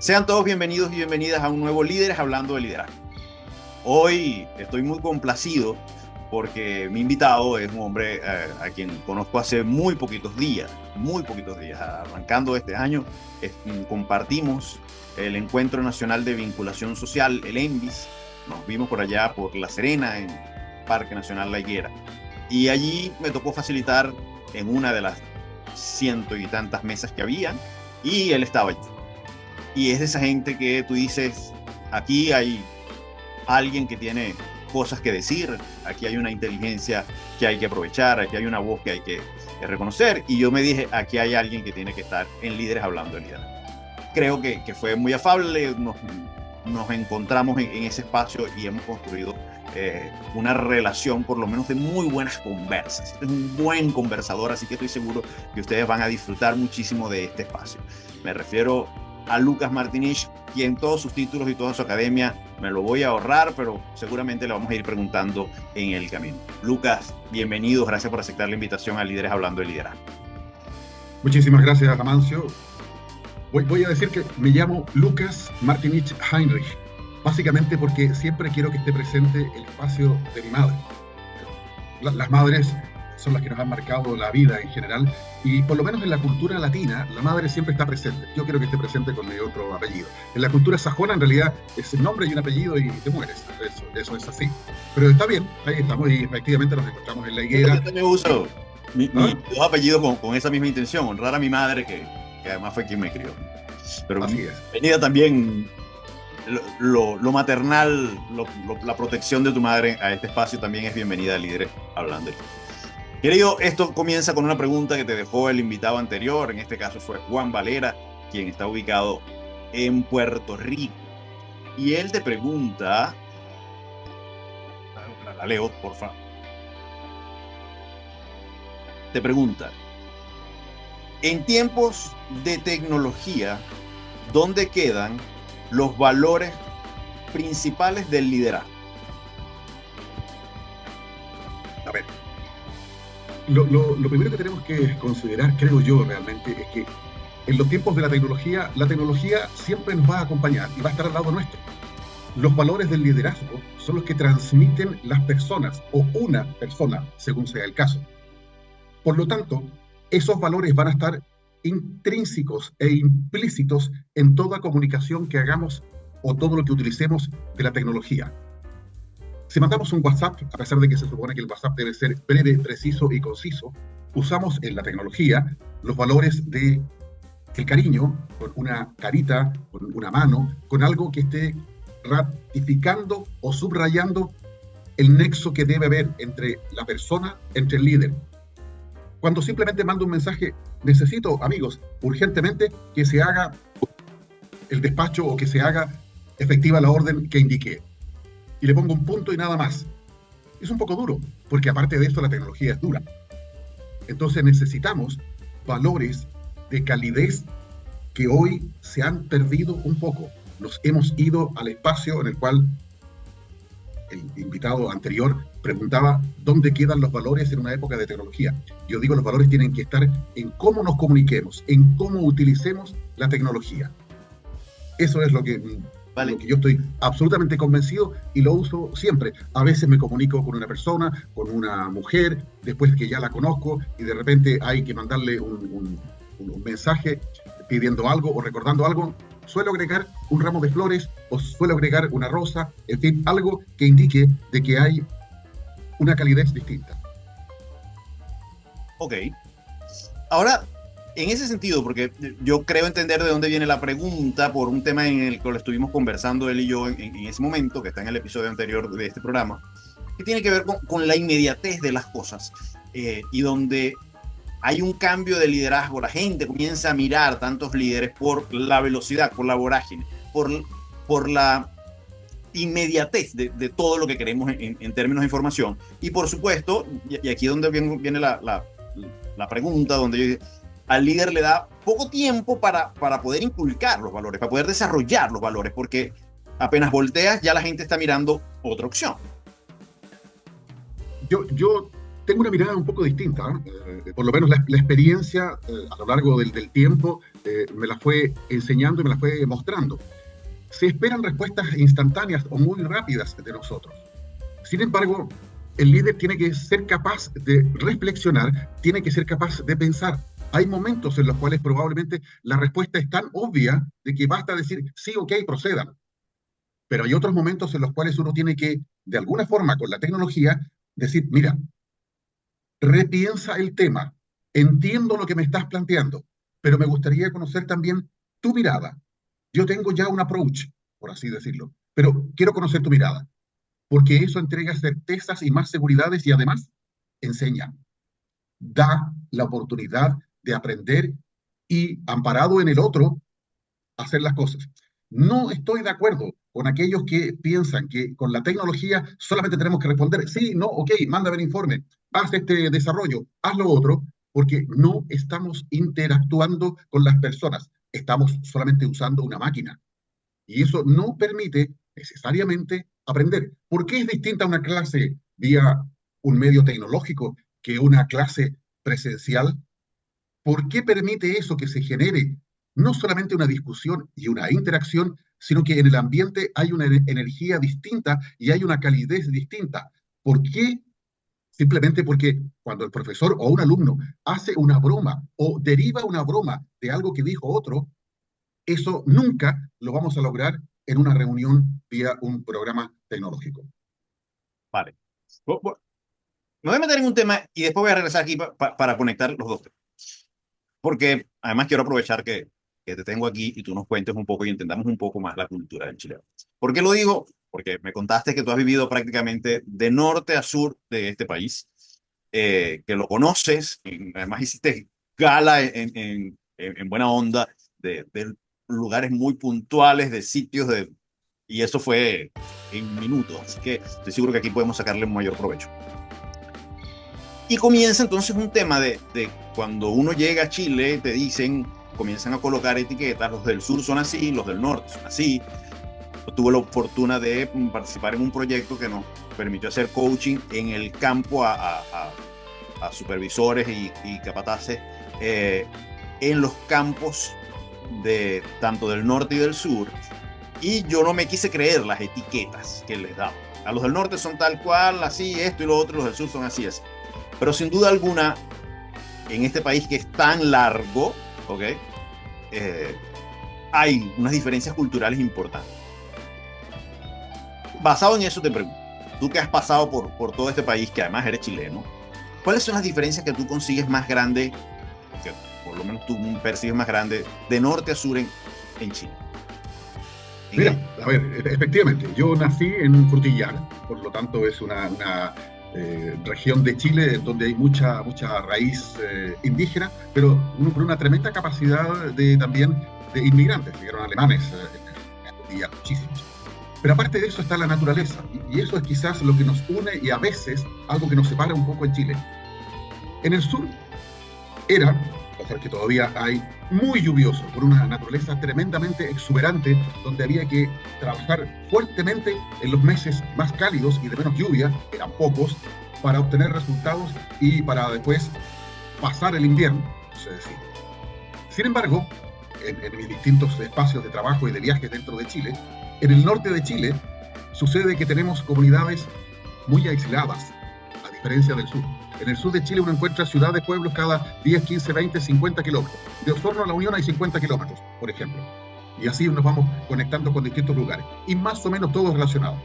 Sean todos bienvenidos y bienvenidas a un nuevo Líderes Hablando de Liderazgo. Hoy estoy muy complacido porque mi invitado es un hombre a quien conozco hace muy poquitos días, arrancando este año. Compartimos el Encuentro Nacional de Vinculación Social, el ENVIS. Nos vimos por allá por La Serena, en Parque Nacional La Higuera. Y allí me tocó facilitar en una de las ciento y tantas mesas que había, y él estaba allí. Y es de esa gente que tú dices, aquí hay alguien que tiene cosas que decir, aquí hay una inteligencia que hay que aprovechar, aquí hay una voz que hay que reconocer. Y yo me dije, aquí hay alguien que tiene que estar en Líderes Hablando de Liderazgo. Creo que fue muy afable, nos encontramos en ese espacio y hemos construido una relación, por lo menos de muy buenas conversas. Es un buen conversador, así que estoy seguro que ustedes van a disfrutar muchísimo de este espacio. Me refiero a Lucas Martinich, quien todos sus títulos y toda su academia me lo voy a ahorrar, pero seguramente le vamos a ir preguntando en el camino. Lucas, bienvenido, gracias por aceptar la invitación a Líderes Hablando de Liderazgo. Muchísimas gracias, Amancio. Voy a decir que me llamo Lucas Martinich Heinrich, básicamente porque siempre quiero que esté presente el espacio de mi madre. Las madres son las que nos han marcado la vida en general, y por lo menos en la cultura latina, la madre siempre está presente. Yo quiero que esté presente con mi otro apellido. En la cultura sajona, en realidad, es un nombre y un apellido y te mueres. Eso es así. Pero está bien, ahí estamos y efectivamente nos encontramos en La Higuera. Yo también uso mis dos apellidos con esa misma intención, honrar a mi madre, que además fue quien me crió. Pero venida también lo maternal, la protección de tu madre a este espacio también es bienvenida a Líderes Hablando. Querido, esto comienza con una pregunta que te dejó el invitado anterior. En este caso fue Juan Valera, quien está ubicado en Puerto Rico. Y él te pregunta, la leo, por favor. Te pregunta, en tiempos de tecnología, ¿dónde quedan los valores principales del liderazgo? A ver, lo primero que tenemos que considerar, creo yo realmente, es que en los tiempos de la tecnología siempre nos va a acompañar y va a estar al lado nuestro. Los valores del liderazgo son los que transmiten las personas o una persona, según sea el caso. Por lo tanto, esos valores van a estar intrínsecos e implícitos en toda comunicación que hagamos o todo lo que utilicemos de la tecnología. Si mandamos un WhatsApp, a pesar de que se supone que el WhatsApp debe ser breve, preciso y conciso, usamos en la tecnología los valores del cariño, con una carita, con una mano, con algo que esté ratificando o subrayando el nexo que debe haber entre la persona, entre el líder. Cuando simplemente mando un mensaje, necesito, amigos, urgentemente que se haga el despacho o que se haga efectiva la orden que indiqué. Y le pongo un punto y nada más. Es un poco duro, porque aparte de esto la tecnología es dura. Entonces necesitamos valores de calidez que hoy se han perdido un poco. Nos hemos ido al espacio en el cual el invitado anterior preguntaba dónde quedan los valores en una época de tecnología. Yo digo, los valores tienen que estar en cómo nos comuniquemos, en cómo utilicemos la tecnología. Eso es lo que yo estoy absolutamente convencido y lo uso siempre. A veces me comunico con una persona, con una mujer, después que ya la conozco y de repente hay que mandarle un mensaje pidiendo algo o recordando algo. Suelo agregar un ramo de flores o suelo agregar una rosa, en fin, algo que indique de que hay una calidez distinta. Ok. Ahora, en ese sentido, porque yo creo entender de dónde viene la pregunta por un tema en el que lo estuvimos conversando él y yo en ese momento, que está en el episodio anterior de este programa, que tiene que ver con la inmediatez de las cosas y donde hay un cambio de liderazgo. La gente comienza a mirar tantos líderes por la velocidad, por la vorágine, por la inmediatez de todo lo que queremos en términos de información. Y por supuesto, y aquí es donde viene la pregunta, donde yo digo, al líder le da poco tiempo para poder inculcar los valores, para poder desarrollar los valores, porque apenas volteas ya la gente está mirando otra opción. Yo tengo una mirada un poco distinta, por lo menos la experiencia a lo largo del tiempo me las fue enseñando y me las fue mostrando. Se esperan respuestas instantáneas o muy rápidas de nosotros. Sin embargo, el líder tiene que ser capaz de reflexionar, tiene que ser capaz de pensar. Hay momentos en los cuales probablemente la respuesta es tan obvia de que basta decir, sí, ok, procedan. Pero hay otros momentos en los cuales uno tiene que, de alguna forma, con la tecnología, decir, mira, repiensa el tema, entiendo lo que me estás planteando, pero me gustaría conocer también tu mirada. Yo tengo ya un approach, por así decirlo, pero quiero conocer tu mirada, porque eso entrega certezas y más seguridades y además enseña, da la oportunidad de aprender y, amparado en el otro, hacer las cosas. No estoy de acuerdo con aquellos que piensan que con la tecnología solamente tenemos que responder, sí, no, ok, mándame el informe, haz este desarrollo, haz lo otro, porque no estamos interactuando con las personas, estamos solamente usando una máquina. Y eso no permite necesariamente aprender. ¿Por qué es distinta una clase vía un medio tecnológico que una clase presencial? ¿Por qué permite eso que se genere no solamente una discusión y una interacción, sino que en el ambiente hay una energía distinta y hay una calidez distinta? ¿Por qué? Simplemente porque cuando el profesor o un alumno hace una broma o deriva una broma de algo que dijo otro, eso nunca lo vamos a lograr en una reunión vía un programa tecnológico. Vale. Me voy a meter en un tema y después voy a regresar aquí para conectar los dos temas. Porque además quiero aprovechar que te tengo aquí y tú nos cuentes un poco y entendamos un poco más la cultura del chileno. ¿Por qué lo digo? Porque me contaste que tú has vivido prácticamente de norte a sur de este país, que lo conoces, además hiciste gala en buena onda de lugares muy puntuales, de sitios, y eso fue en minutos. Así que estoy seguro que aquí podemos sacarle un mayor provecho. Y comienza entonces un tema de cuando uno llega a Chile, te dicen, comienzan a colocar etiquetas, los del sur son así, los del norte son así. Yo tuve la fortuna de participar en un proyecto que nos permitió hacer coaching en el campo a supervisores y capataces en los campos de tanto del norte y del sur. Y yo no me quise creer las etiquetas que les daban. A los del norte son tal cual, así, esto y lo otro, los del sur son así, así. Pero sin duda alguna, en este país que es tan largo, ¿ok? Hay unas diferencias culturales importantes. Basado en eso te pregunto, tú que has pasado por todo este país, que además eres chileno, ¿cuáles son las diferencias que tú consigues más grandes, que por lo menos tú percibes más grandes, de norte a sur en Chile? Mira, a ver, efectivamente, yo nací en Frutillar, por lo tanto es una región de Chile donde hay mucha raíz indígena, pero con una tremenda capacidad también de inmigrantes, llegaron alemanes en Frutillar, muchísimos. Pero aparte de eso está la naturaleza, y eso es quizás lo que nos une y a veces algo que nos separa un poco en Chile. En el sur era, a pesar que todavía hay, muy lluvioso, por una naturaleza tremendamente exuberante, donde había que trabajar fuertemente en los meses más cálidos y de menos lluvia, eran pocos, para obtener resultados y para después pasar el invierno, es decir. Sin embargo, en mis distintos espacios de trabajo y de viajes dentro de Chile, en el norte de Chile sucede que tenemos comunidades muy aisladas, a diferencia del sur. En el sur de Chile uno encuentra ciudades, pueblos cada 10, 15, 20, 50 kilómetros. De Osorno a La Unión hay 50 kilómetros, por ejemplo. Y así nos vamos conectando con distintos lugares. Y más o menos todos relacionados.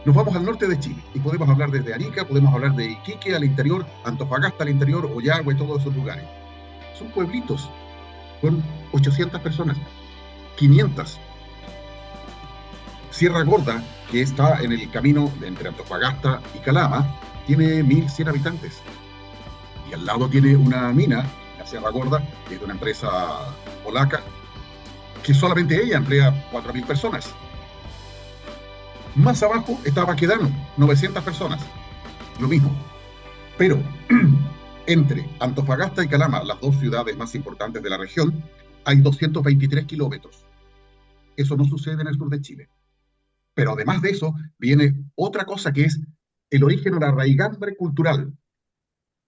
Nos vamos al norte de Chile y podemos hablar desde Arica, podemos hablar de Iquique al interior, Antofagasta al interior, Ollagüe, todos esos lugares. Son pueblitos con 800 personas, 500. Sierra Gorda, que está en el camino entre Antofagasta y Calama, tiene 1.100 habitantes. Y al lado tiene una mina, la Sierra Gorda, que es de una empresa polaca, que solamente ella emplea 4.000 personas. Más abajo está Baquedano, 900 personas. Lo mismo. Pero entre Antofagasta y Calama, las dos ciudades más importantes de la región, hay 223 kilómetros. Eso no sucede en el sur de Chile. Pero además de eso, viene otra cosa que es el origen o la raigambre cultural.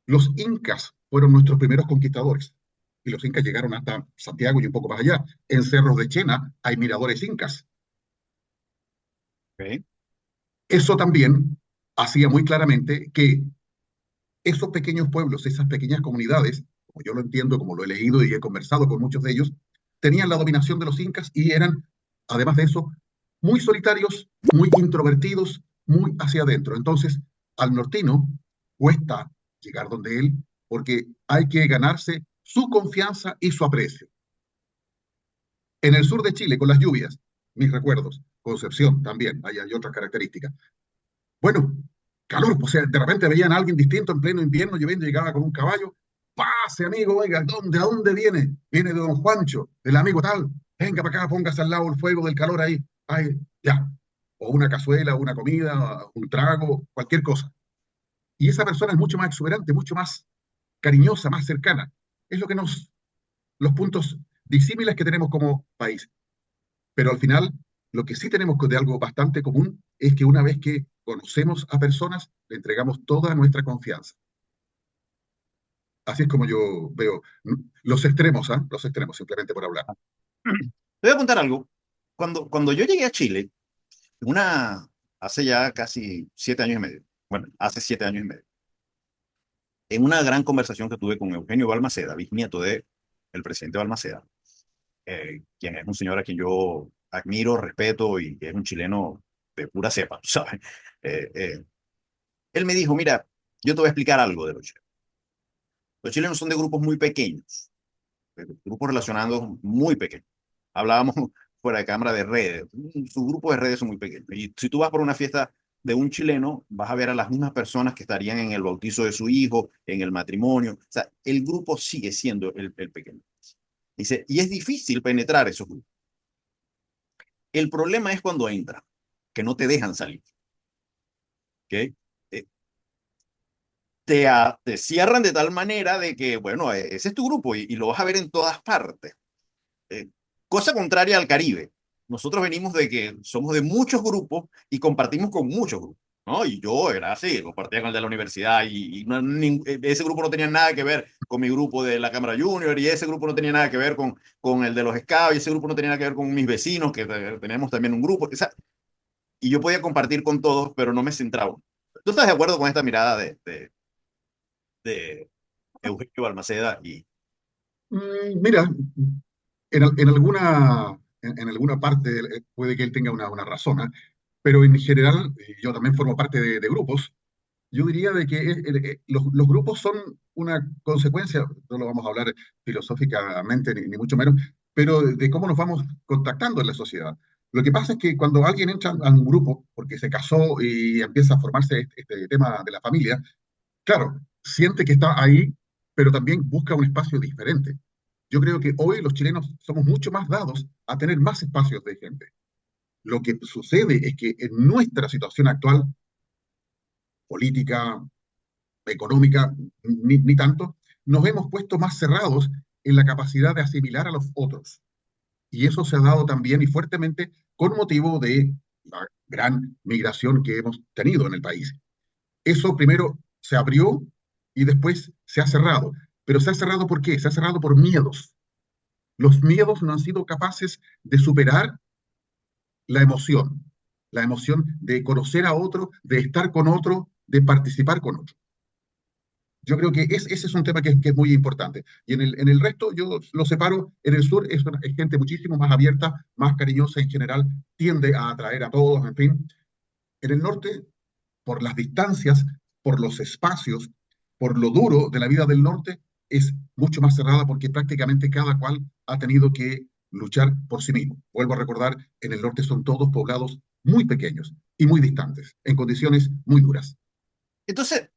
Los incas fueron nuestros primeros conquistadores. y los incas llegaron hasta Santiago y un poco más allá. En Cerros de Chena hay miradores incas. Ok. Eso también hacía muy claramente que esos pequeños pueblos, esas pequeñas comunidades, como yo lo entiendo, como lo he leído y he conversado con muchos de ellos, tenían la dominación de los incas y eran, además de eso, muy solitarios, muy introvertidos, muy hacia adentro. Entonces, al nortino cuesta llegar donde él porque hay que ganarse su confianza y su aprecio. En el sur de Chile, con las lluvias, mis recuerdos, Concepción también, hay otras características. Bueno, calor, pues, o sea, de repente veían a alguien distinto en pleno invierno, lloviendo, llegaba con un caballo. Pase, amigo, oiga, ¿a dónde viene? Viene de don Juancho, del amigo tal. Venga para acá, póngase al lado el fuego del calor ahí. Ay, ya. O una cazuela, una comida, un trago, cualquier cosa. Y esa persona es mucho más exuberante, mucho más cariñosa, más cercana. Es lo que los puntos disímiles que tenemos como país. Pero al final, lo que sí tenemos de algo bastante común es que una vez que conocemos a personas, le entregamos toda nuestra confianza. Así es como yo veo los extremos, ¿ah? Los extremos, simplemente por hablar. Te voy a contar algo. Cuando yo llegué a Chile, una, hace ya casi 7 años y medio, bueno, hace 7 años y medio, en una gran conversación que tuve con Eugenio Balmaceda, bisnieto de el presidente Balmaceda, quien es un señor a quien yo admiro, respeto y que es un chileno de pura cepa, ¿sabes? Eh, eh, Él me dijo, mira, yo te voy a explicar algo de los chilenos. Los chilenos son de grupos muy pequeños, de grupos relacionados muy pequeños. Hablábamos fuera de cámara de redes. Sus grupos de redes son muy pequeños. Y si tú vas por una fiesta de un chileno, vas a ver a las mismas personas que estarían en el bautizo de su hijo, en el matrimonio. O sea, el grupo sigue siendo el pequeño. Dice, y es difícil penetrar esos grupos. El problema es cuando entran, que no te dejan salir. ¿Ok? Eh, te cierran de tal manera de que, bueno, ese es tu grupo y lo vas a ver en todas partes. Eh, Cosa contraria al Caribe. Nosotros venimos de que somos de muchos grupos y compartimos con muchos grupos, ¿no? Y yo era así, compartía con el de la universidad y ese grupo no tenía nada que ver con mi grupo de la Cámara Junior y ese grupo no tenía nada que ver con el de los Scouts y ese grupo no tenía nada que ver con mis vecinos, que tenemos también un grupo. O sea, y yo podía compartir con todos, pero no me centraba. ¿Tú estás de acuerdo con esta mirada de Eugenio Balmaceda? Mira, en alguna parte puede que él tenga una razón, ¿eh? Pero en general, yo también formo parte de grupos. Yo diría de que los grupos son una consecuencia, no lo vamos a hablar filosóficamente ni mucho menos, pero de cómo nos vamos contactando en la sociedad. Lo que pasa es que cuando alguien entra a un grupo porque se casó y empieza a formarse este tema de la familia, claro, siente que está ahí, pero también busca un espacio diferente. Yo creo que hoy los chilenos somos mucho más dados a tener más espacios de gente. Lo que sucede es que en nuestra situación actual, política, económica, ni tanto, nos hemos puesto más cerrados en la capacidad de asimilar a los otros. Y eso se ha dado también y fuertemente con motivo de la gran migración que hemos tenido en el país. Eso primero se abrió y después se ha cerrado. Pero se ha cerrado ¿por qué? Se ha cerrado por miedos. Los miedos no han sido capaces de superar la emoción de conocer a otro, de estar con otro, de participar con otro. Yo creo que ese es un tema que es muy importante. Y en el resto yo lo separo. En el sur es gente muchísimo más abierta, más cariñosa en general, tiende a atraer a todos, en fin. En el norte, por las distancias, por los espacios, por lo duro de la vida del norte, es mucho más cerrada porque prácticamente cada cual ha tenido que luchar por sí mismo. Vuelvo a recordar, en el norte son todos poblados muy pequeños y muy distantes, en condiciones muy duras. Entonces,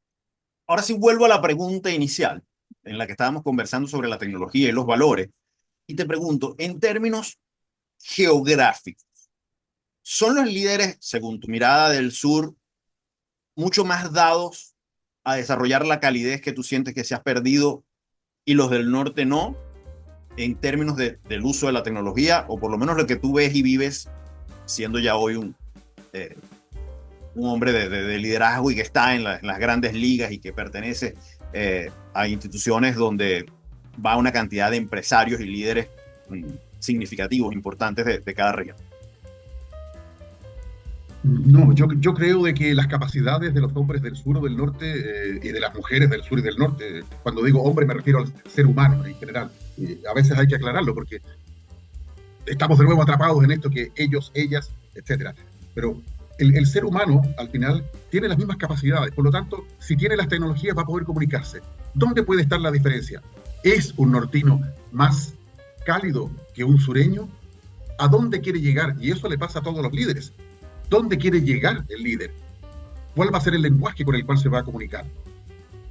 ahora sí vuelvo a la pregunta inicial en la que estábamos conversando sobre la tecnología y los valores. Y te pregunto, en términos geográficos, ¿son los líderes, según tu mirada del sur, mucho más dados a desarrollar la calidez que tú sientes que se has perdido y los del norte no, en términos del uso de la tecnología, o por lo menos lo que tú ves y vives siendo ya hoy eh, un hombre de liderazgo y que está en las grandes ligas y que pertenece a instituciones donde va una cantidad de empresarios y líderes significativos, importantes de cada región. No, yo creo de que las capacidades de los hombres del sur o del norte y de las mujeres del sur y del norte, cuando digo hombre me refiero al ser humano en general, y a veces hay que aclararlo porque estamos de nuevo atrapados en esto que ellos, ellas, etcétera. Pero el ser humano al final tiene las mismas capacidades, por lo tanto, si tiene las tecnologías va a poder comunicarse. ¿Dónde puede estar la diferencia? ¿Es un nortino más cálido que un sureño? ¿A dónde quiere llegar? Y eso le pasa a todos los líderes. ¿Dónde quiere llegar el líder? ¿Cuál va a ser el lenguaje con el cual se va a comunicar?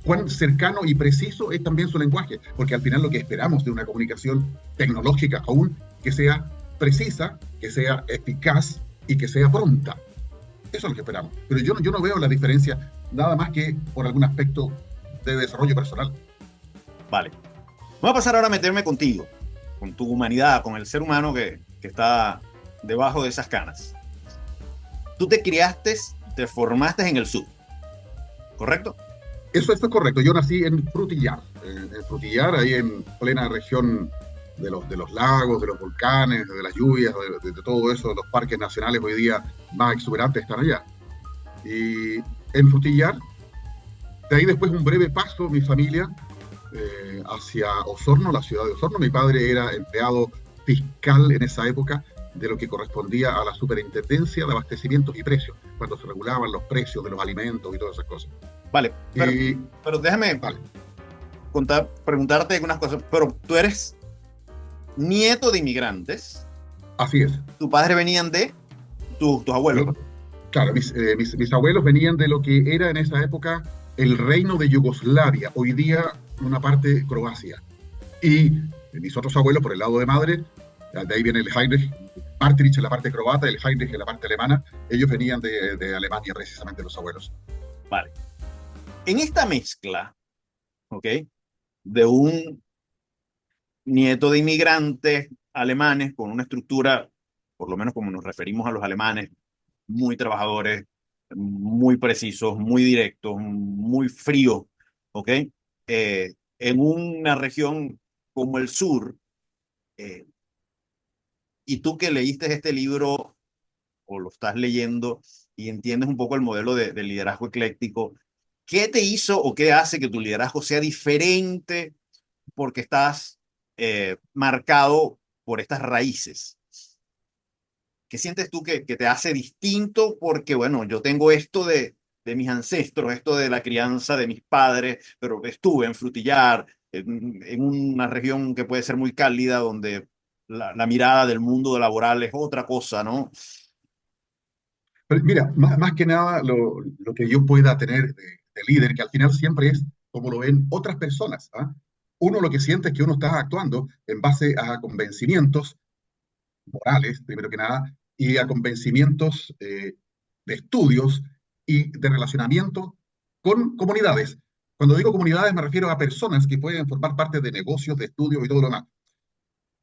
¿Cuán cercano y preciso es también su lenguaje? Porque al final lo que esperamos de una comunicación tecnológica aún, que sea precisa, que sea eficaz y que sea pronta. Eso es lo que esperamos. Pero yo no veo la diferencia nada más que por algún aspecto de desarrollo personal. Vale. Voy a pasar ahora a meterme contigo, con tu humanidad, con el ser humano que está debajo de esas canas. Tú te criaste, te formaste en el sur, ¿correcto? Eso es correcto. Yo nací en Frutillar, ahí en plena región de los lagos, de los volcanes, de las lluvias, de todo eso, los parques nacionales hoy día más exuberantes están allá. Y en Frutillar, de ahí después un breve paso, mi familia, hacia Osorno, la ciudad de Osorno. Mi padre era empleado fiscal en esa época de lo que correspondía a la superintendencia de abastecimientos y precios, cuando se regulaban los precios de los alimentos y todas esas cosas. Vale, pero déjame vale. Preguntarte unas cosas. Pero tú eres nieto de inmigrantes. Así es. ¿Tus padres venían de tus abuelos? Claro, mis abuelos venían de lo que era en esa época el reino de Yugoslavia, hoy día una parte de Croacia. Y mis otros abuelos, por el lado de madre, de ahí viene el Heinrich Martirich en la parte croata, el Heinrich en la parte alemana, ellos venían de Alemania precisamente, los abuelos. Vale. En esta mezcla, ¿ok? De un nieto de inmigrantes alemanes con una estructura, por lo menos como nos referimos a los alemanes, muy trabajadores, muy precisos, muy directos, muy fríos, ¿ok? En una región como el sur, y tú que leíste este libro o lo estás leyendo y entiendes un poco el modelo de liderazgo ecléctico, ¿qué te hizo o qué hace que tu liderazgo sea diferente porque estás marcado por estas raíces? ¿Qué sientes tú que te hace distinto? Porque, bueno, yo tengo esto de mis ancestros, esto de la crianza de mis padres, pero estuve en Frutillar, en una región que puede ser muy cálida, donde la mirada del mundo laboral es otra cosa, ¿no? Pero mira, más que nada lo que yo pueda tener de líder, que al final siempre es como lo ven otras personas. ¿Ah? Uno lo que siente es que uno está actuando en base a convencimientos morales, primero que nada, y a convencimientos de estudios y de relacionamiento con comunidades. Cuando digo comunidades me refiero a personas que pueden formar parte de negocios, de estudios y todo lo demás.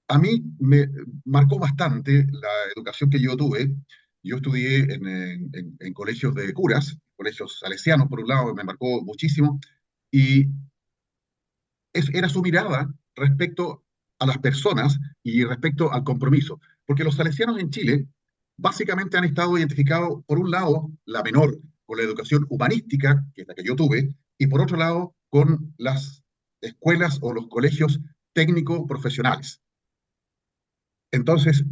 A mí me marcó bastante la educación que yo tuve. Yo estudié en colegios de curas, colegios salesianos por un lado, me marcó muchísimo, y era su mirada respecto a las personas y respecto al compromiso. Porque los salesianos en Chile básicamente han estado identificados, por un lado, la menor, con la educación humanística, que es la que yo tuve, y por otro lado, con las escuelas o los colegios técnicos profesionales. Entonces,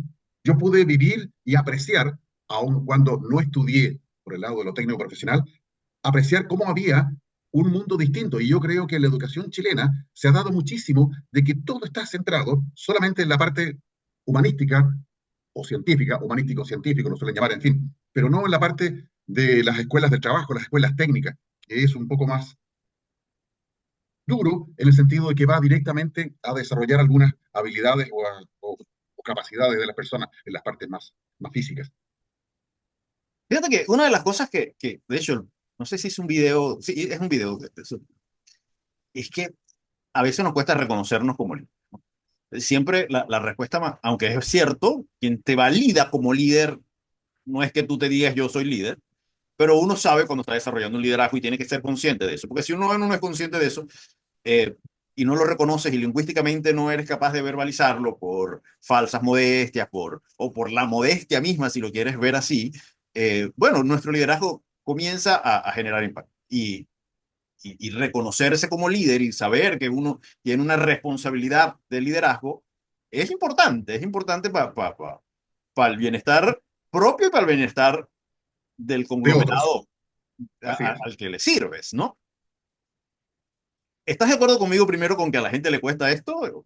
yo pude vivir y apreciar, aun cuando no estudié por el lado de lo técnico profesional, apreciar cómo había un mundo distinto. Y yo creo que en la educación chilena se ha dado muchísimo de que todo está centrado solamente en la parte humanística o científica, humanístico-científico, lo suelen llamar, en fin, pero no en la parte de las escuelas de trabajo, las escuelas técnicas, que es un poco más duro en el sentido de que va directamente a desarrollar algunas habilidades o capacidades de las personas en las partes más físicas. Fíjate que una de las cosas de hecho, no sé si es un video, sí, es un video, es que a veces nos cuesta reconocernos como líder. Siempre la respuesta, aunque es cierto, quien te valida como líder no es que tú te digas yo soy líder, pero uno sabe cuando está desarrollando un liderazgo y tiene que ser consciente de eso, porque si uno no es consciente de eso, y no lo reconoces y lingüísticamente no eres capaz de verbalizarlo por falsas modestias, o por la modestia misma, si lo quieres ver así, bueno, nuestro liderazgo comienza a generar impacto. Y reconocerse como líder y saber que uno tiene una responsabilidad de liderazgo es importante para el bienestar propio y para el bienestar del de otros. conglomerado Así es. al que le sirves, ¿no? ¿Estás de acuerdo conmigo primero con que a la gente le cuesta esto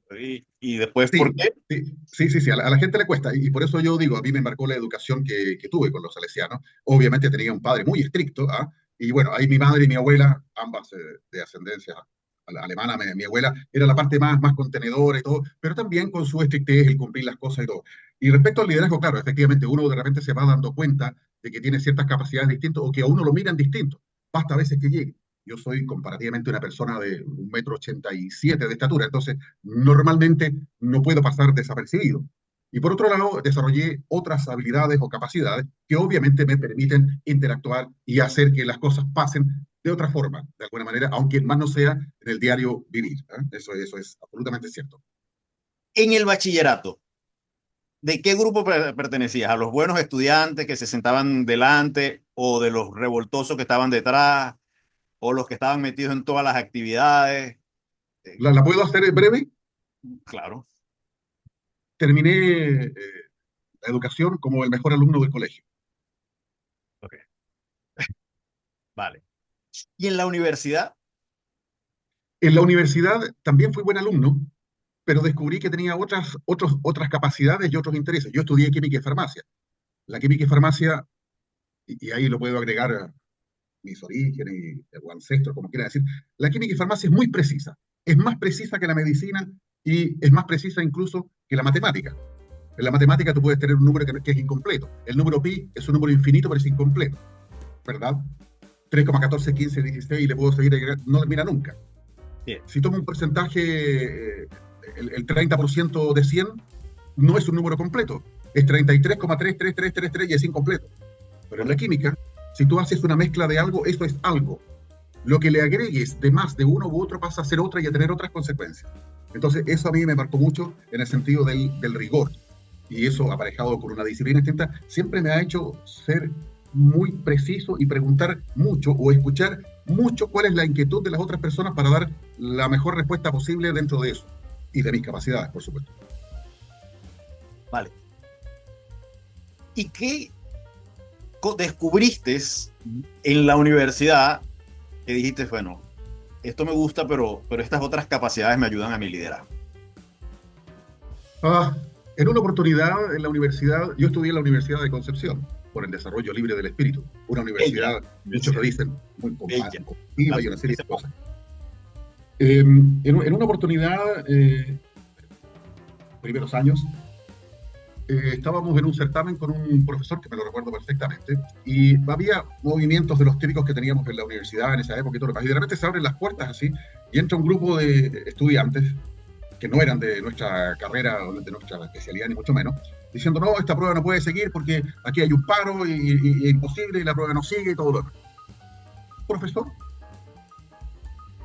y después por Sí, qué? sí. A la gente le cuesta. Y por eso yo digo, a mí me marcó la educación que tuve con los salesianos. Obviamente tenía un padre muy estricto, ¿ah? Y bueno, ahí mi madre y mi abuela, ambas de ascendencia alemana, mi abuela era la parte más contenedora y todo, pero también con su estrictez, el cumplir las cosas y todo. Y respecto al liderazgo, claro, efectivamente uno de repente se va dando cuenta de que tiene ciertas capacidades distintas o que a uno lo miran distinto. Basta a veces que llegue. Yo soy comparativamente una persona de 1,87 m de estatura, entonces normalmente no puedo pasar desapercibido. Y por otro lado, desarrollé otras habilidades o capacidades que obviamente me permiten interactuar y hacer que las cosas pasen de otra forma, de alguna manera, aunque más no sea en el diario vivir. ¿Eh? Eso es absolutamente cierto. En el bachillerato, ¿de qué grupo pertenecías? ¿A los buenos estudiantes que se sentaban delante o de los revoltosos que estaban detrás o los que estaban metidos en todas las actividades? Eh, La puedo hacer breve. claro, Terminé la educación como el mejor alumno del colegio. ok, vale. ¿Y en la universidad? En la universidad también fui buen alumno, pero descubrí que tenía otras capacidades y otros intereses. Yo estudié química y farmacia. La química y farmacia, y ahí lo puedo agregar a mis orígenes o ancestros, como quiera decir, la química y farmacia es muy precisa. Es más precisa que la medicina y es más precisa incluso que la matemática. En la matemática tú puedes tener un número que es incompleto. El número pi es un número infinito, pero es incompleto, ¿verdad? 3,14, 15, 16 y le puedo seguir, no termina nunca. Bien. Si tomo un porcentaje, el 30% de 100, no es un número completo. Es 33,33333 y es incompleto. Pero en la química, si tú haces una mezcla de algo, eso es algo. Lo que le agregues de más de uno u otro pasa a ser otra y a tener otras consecuencias. Entonces, eso a mí me marcó mucho en el sentido del rigor. Y eso, aparejado con una disciplina distinta, siempre me ha hecho ser muy preciso y preguntar mucho o escuchar mucho cuál es la inquietud de las otras personas para dar la mejor respuesta posible dentro de eso. Y de mis capacidades, por supuesto. Vale. ¿Y qué descubriste en la universidad que dijiste, bueno, esto me gusta, pero estas otras capacidades me ayudan a mi liderazgo? Ah, en una oportunidad en la universidad, yo estudié en la Universidad de Concepción, por el desarrollo libre del espíritu, una Ella, universidad, muchos universidad, le dicen, muy ella. competitiva La y una serie hace de poco. cosas. En una oportunidad, primeros años, estábamos en un certamen con un profesor que me lo recuerdo perfectamente, y había movimientos de los típicos que teníamos en la universidad en esa época y todo lo demás, y de repente se abren las puertas así, y entra un grupo de estudiantes que no eran de nuestra carrera o de nuestra especialidad, ni mucho menos, diciendo, no, esta prueba no puede seguir porque aquí hay un paro y es imposible y la prueba no sigue y todo lo demás. El profesor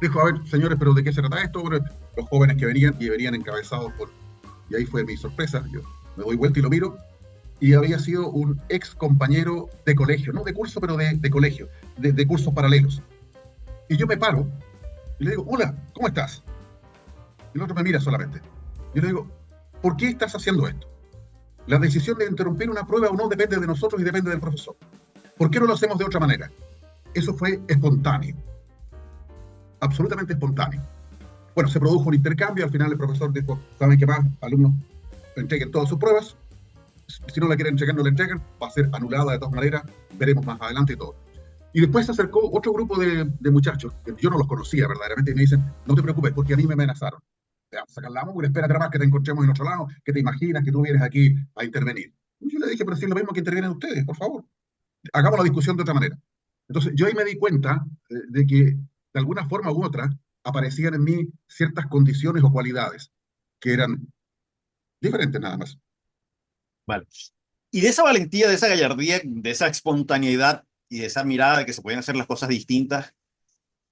dijo, a ver, señores, pero ¿de qué se trata esto? Bueno, los jóvenes que venían y venían encabezados por... Y ahí fue mi sorpresa, yo me doy vuelta y lo miro, y había sido un ex compañero de colegio, no de curso, pero de colegio, de cursos paralelos. Y yo me paro y le digo, hola, ¿cómo estás? Y el otro me mira solamente. Yo le digo, ¿por qué estás haciendo esto? La decisión de interrumpir una prueba o no depende de nosotros y depende del profesor. ¿Por qué no lo hacemos de otra manera? Eso fue espontáneo, absolutamente espontáneo. Bueno, se produjo un intercambio, al final el profesor dijo, ¿saben qué más? Alumnos, entreguen todas sus pruebas, si no la quieren entregar, no la entregan, va a ser anulada de todas maneras, veremos más adelante y todo. Y después se acercó otro grupo de muchachos, que yo no los conocía verdaderamente, y me dicen, no te preocupes, porque a mí me amenazaron. Te vamos a sacar la mugre, espérate más que te encontremos en otro lado, que te imaginas que tú vienes aquí a intervenir. Y yo le dije, pero si es lo mismo que intervienen ustedes, por favor, hagamos la discusión de otra manera. Entonces, yo ahí me di cuenta de que, de alguna forma u otra, aparecían en mí ciertas condiciones o cualidades que eran diferentes nada más. Vale. Y de esa valentía, de esa gallardía, de esa espontaneidad y de esa mirada de que se pueden hacer las cosas distintas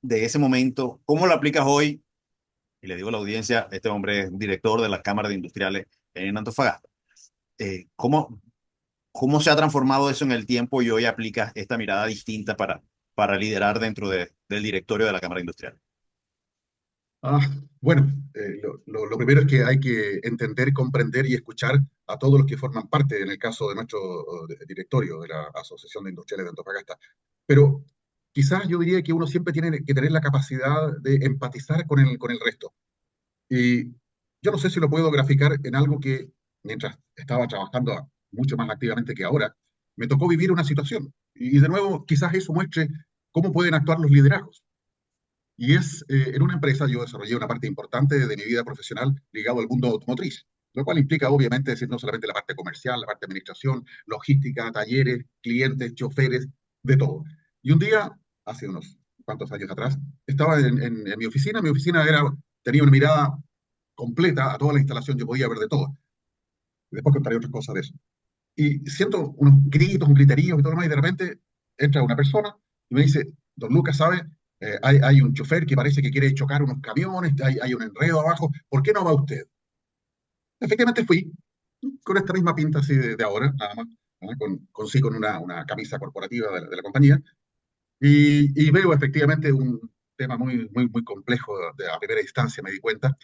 de ese momento, ¿cómo lo aplicas hoy Y le digo a la audiencia, este hombre es director de la Cámara de Industriales en Antofagasta. ¿Cómo, cómo se ha transformado eso en el tiempo y hoy aplicas esta mirada distinta para liderar dentro del directorio de la Cámara Industrial? Ah, bueno, lo primero es que hay que entender, comprender y escuchar a todos los que forman parte, en el caso de nuestro directorio de la Asociación de Industriales de Antofagasta. Pero quizás yo diría que uno siempre tiene que tener la capacidad de empatizar con el resto. Y yo no sé si lo puedo graficar en algo que, mientras estaba trabajando mucho más activamente que ahora, me tocó vivir una situación. Y de nuevo, quizás eso muestre cómo pueden actuar los liderazgos. Y es, en una empresa yo desarrollé una parte importante de mi vida profesional ligado al mundo automotriz, lo cual implica obviamente decir no solamente la parte comercial, la parte de administración, logística, talleres, clientes, choferes, de todo. Y un día, hace unos cuantos años atrás, estaba en mi oficina tenía una mirada completa a toda la instalación, yo podía ver de todo. Después contaré otras cosas de eso. Y siento unos gritos, un griterío y todo lo demás, y de repente entra una persona y me dice, don Lucas, ¿sabe? Hay un chofer que parece que quiere chocar unos camiones, hay un enredo abajo, ¿por qué no va usted? Efectivamente fui, con esta misma pinta así de ahora, nada más, ¿no? Sí, con una camisa corporativa de la compañía, y veo efectivamente un tema muy complejo a primera instancia, me di cuenta.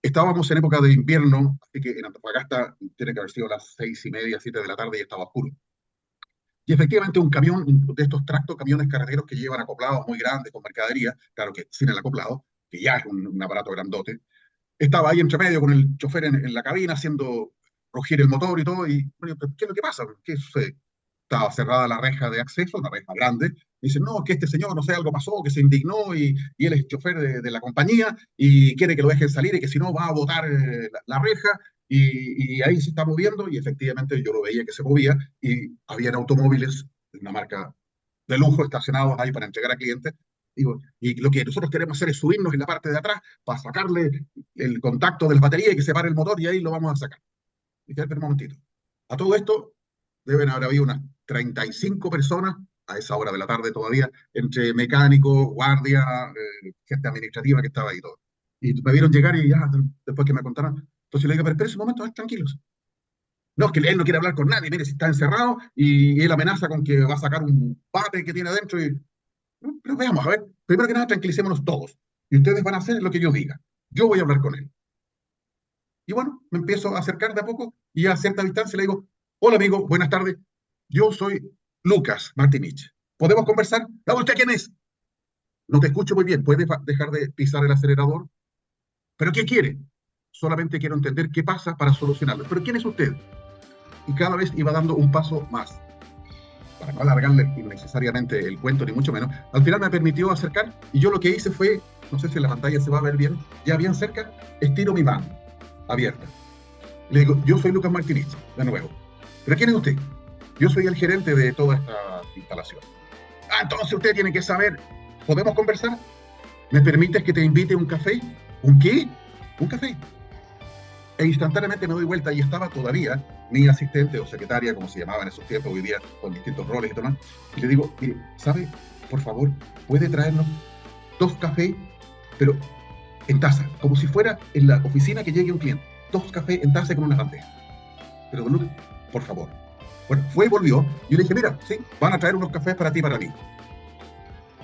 Estábamos en época de invierno, así que en Antofagasta tiene que haber sido las 6:30, 7 de la tarde y estaba oscuro. Y efectivamente un camión de estos tractos, camiones carreteros que llevan acoplados muy grandes con mercadería, claro que sin el acoplado, que ya es un aparato grandote, estaba ahí entre medio con el chofer en la cabina haciendo rugir el motor y todo. Y bueno, ¿qué es lo que pasa? ¿Qué sucede? Estaba cerrada la reja de acceso, una reja grande. Dice, no, que este señor, no sé, algo pasó, que se indignó y él es chofer de la compañía y quiere que lo dejen salir y que si no va a botar la reja. Y ahí se está moviendo y efectivamente yo lo veía que se movía y habían automóviles de una marca de lujo estacionados ahí para entregar a clientes. Digo, y lo que nosotros queremos hacer es subirnos en la parte de atrás para sacarle el contacto de las baterías y que se pare el motor y ahí lo vamos a sacar. Y espera un momentito. A todo esto deben haber habido unas 35 personas a esa hora de la tarde todavía, entre mecánicos, guardia, gente administrativa que estaba ahí todo. Y me vieron llegar y ya, después que me contaron, entonces le digo, pero espérense un momento, tranquilos. No, es que él no quiere hablar con nadie, mire, si está encerrado y él amenaza con que va a sacar un bate que tiene adentro y... Pero veamos, a ver, primero que nada tranquilicémonos todos. Y ustedes van a hacer lo que yo diga. Yo voy a hablar con él. Y bueno, me empiezo a acercar de a poco y a cierta distancia le digo, hola amigo, buenas tardes. Yo soy Lucas Martinich. ¿Podemos conversar? ¿No, usted quién es? No te escucho muy bien. ¿Puedes dejar de pisar el acelerador? ¿Pero qué quiere? Solamente quiero entender qué pasa para solucionarlo. ¿Pero quién es usted? Y cada vez iba dando un paso más. Para no alargarle innecesariamente el cuento, ni mucho menos, al final me permitió acercar y yo lo que hice fue, no sé si en la pantalla se va a ver bien, ya bien cerca, estiro mi mano abierta. Le digo, yo soy Lucas Martinich, de nuevo. ¿Pero quién es usted? Yo soy el gerente de toda esta instalación. Ah, entonces usted tiene que saber, ¿podemos conversar? ¿Me permites que te invite a un café? ¿Un qué? Un café. E instantáneamente me doy vuelta y estaba todavía mi asistente o secretaria, como se llamaba en esos tiempos, hoy día con distintos roles y todo más. Y le digo, mire, ¿sabe? Por favor, ¿puede traernos 2 cafés, pero en taza? Como si fuera en la oficina que llegue un cliente. 2 cafés en taza con una bandeja. Pero don Lucas, por favor. Bueno, fue y volvió. Y yo le dije, mira, sí, van a traer unos cafés para ti y para mí.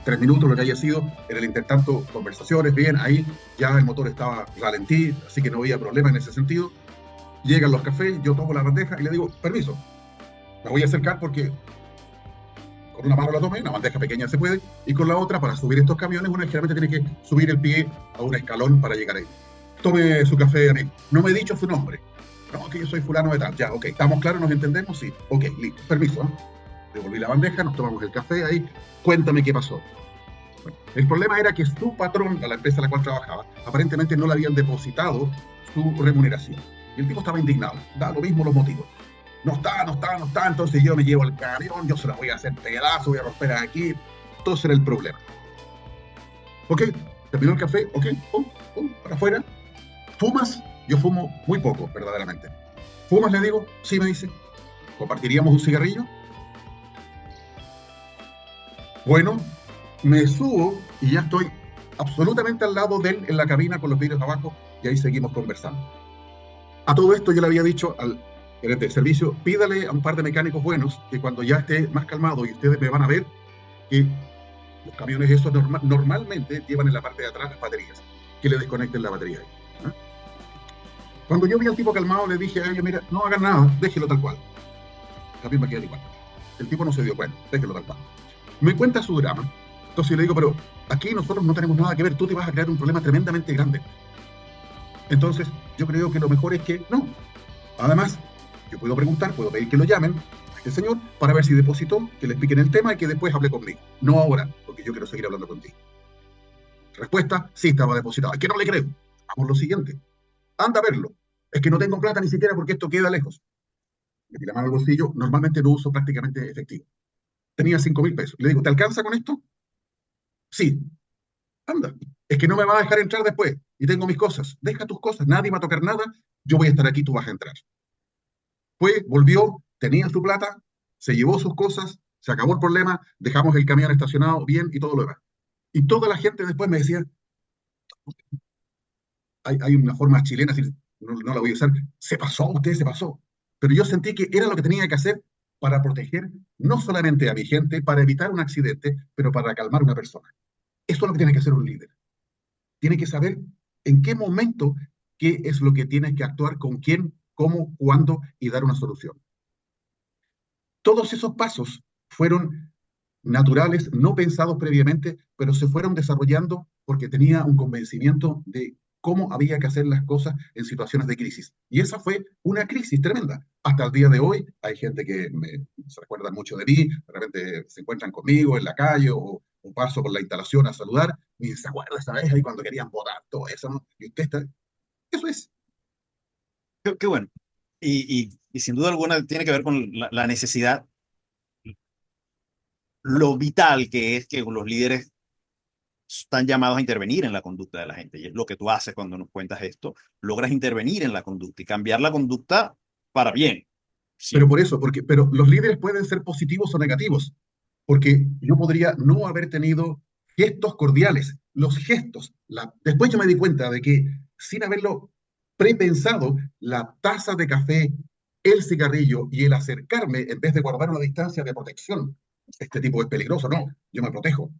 3 minutos, lo que haya sido, en el intertanto, conversaciones, bien, ahí ya el motor estaba ralentí, así que no había problema en ese sentido. Llegan los cafés, yo tomo la bandeja y le digo, permiso, me voy a acercar porque con una mano la tomé, una bandeja pequeña se puede, y con la otra, para subir estos camiones, uno generalmente tiene que subir el pie a un escalón para llegar ahí. Tome su café, amigo. No me he dicho su nombre. No, que yo soy fulano de tal. Ya, ok, ¿estamos claros? ¿Nos entendemos? Sí. Ok, listo, permiso, ¿no? Devolví la bandeja, nos tomamos el café ahí. Cuéntame qué pasó. Bueno, el problema era que su patrón, a la empresa a la cual trabajaba, aparentemente no le habían depositado su remuneración. Y el tipo estaba indignado. Da lo mismo los motivos. No está, no está, no está. Entonces yo me llevo el camión, yo se lo voy a hacer pedazo, voy a romper aquí. Entonces era el problema. Ok, terminó el café, ok, para afuera. ¿Fumas? Yo fumo muy poco, verdaderamente. ¿Fumas? Le digo. Sí, me dice. ¿Compartiríamos un cigarrillo? Bueno, me subo y ya estoy absolutamente al lado de él en la cabina con los vidrios abajo y ahí seguimos conversando. A todo esto yo le había dicho al gerente de servicio, pídale a un par de mecánicos buenos que cuando ya esté más calmado y ustedes me van a ver, que los camiones esos normalmente llevan en la parte de atrás las baterías, que le desconecten la batería. ¿Ah? Cuando yo vi al tipo calmado, le dije a ellos, mira, no hagan nada, déjelo tal cual. El camión va a quedar igual. El tipo no se dio cuenta, déjelo tal cual. Me cuenta su drama. Entonces le digo, pero aquí nosotros no tenemos nada que ver, tú te vas a crear un problema tremendamente grande. Entonces, yo creo que lo mejor es que no. Además, yo puedo preguntar, puedo pedir que lo llamen a este señor para ver si depositó, que le expliquen el tema y que después hable conmigo. No ahora, porque yo quiero seguir hablando contigo. Respuesta, sí estaba depositado. Es que no le creo. Vamos lo siguiente. Anda a verlo. Es que no tengo plata ni siquiera porque esto queda lejos. Metí la mano al bolsillo, normalmente no uso prácticamente efectivo. Tenía 5.000 pesos. Le digo, ¿te alcanza con esto? Sí. Anda. Es que no me va a dejar entrar después. Y tengo mis cosas. Deja tus cosas. Nadie va a tocar nada. Yo voy a estar aquí, tú vas a entrar. Fue, volvió, tenía su plata, se llevó sus cosas, se acabó el problema, dejamos el camión estacionado bien y todo lo demás. Y toda la gente después me decía, hay una forma chilena, así, no la voy a usar, se pasó, usted se pasó. Pero yo sentí que era lo que tenía que hacer para proteger no solamente a mi gente, para evitar un accidente, pero para calmar a una persona. Eso es lo que tiene que hacer un líder. Tiene que saber en qué momento, qué es lo que tienes que actuar, con quién, cómo, cuándo y dar una solución. Todos esos pasos fueron naturales, no pensados previamente, pero se fueron desarrollando porque tenía un convencimiento de cómo había que hacer las cosas en situaciones de crisis. Y esa fue una crisis tremenda. Hasta el día de hoy hay gente que se recuerda mucho de mí, de repente se encuentran conmigo en la calle o paso por la instalación a saludar, y se acuerda esa vez ahí cuando querían votar todo eso, ¿no? Y usted está... Eso es. Qué bueno. Y sin duda alguna tiene que ver con la necesidad, lo vital que es que los líderes están llamados a intervenir en la conducta de la gente. Y es lo que tú haces cuando nos cuentas esto. Logras intervenir en la conducta y cambiar la conducta para bien. Pero Siempre. por eso, pero los líderes pueden ser positivos o negativos, porque yo podría no haber tenido gestos cordiales, los gestos. Después yo me di cuenta de que sin haberlo prepensado, la taza de café, el cigarrillo y el acercarme, en vez de guardar una distancia de protección, este tipo es peligroso, no, yo me protejo.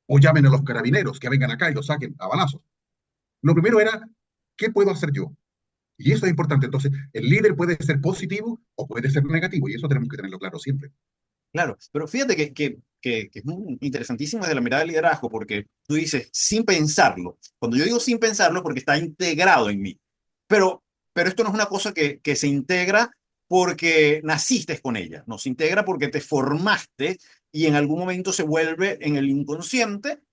O llamen a los carabineros que vengan acá y lo saquen a balazos. Lo primero era, ¿qué puedo hacer yo? Y eso es importante. Entonces, el líder puede ser positivo o puede ser negativo, y eso tenemos que tenerlo claro siempre. Claro, pero fíjate que es muy interesantísimo desde la mirada del liderazgo, porque tú dices, sin pensarlo. Cuando yo digo sin pensarlo, porque está integrado en mí. Pero, pero esto no es una cosa que se integra porque naciste con ella. No, se integra porque te formaste y en algún momento se vuelve en el inconsciente,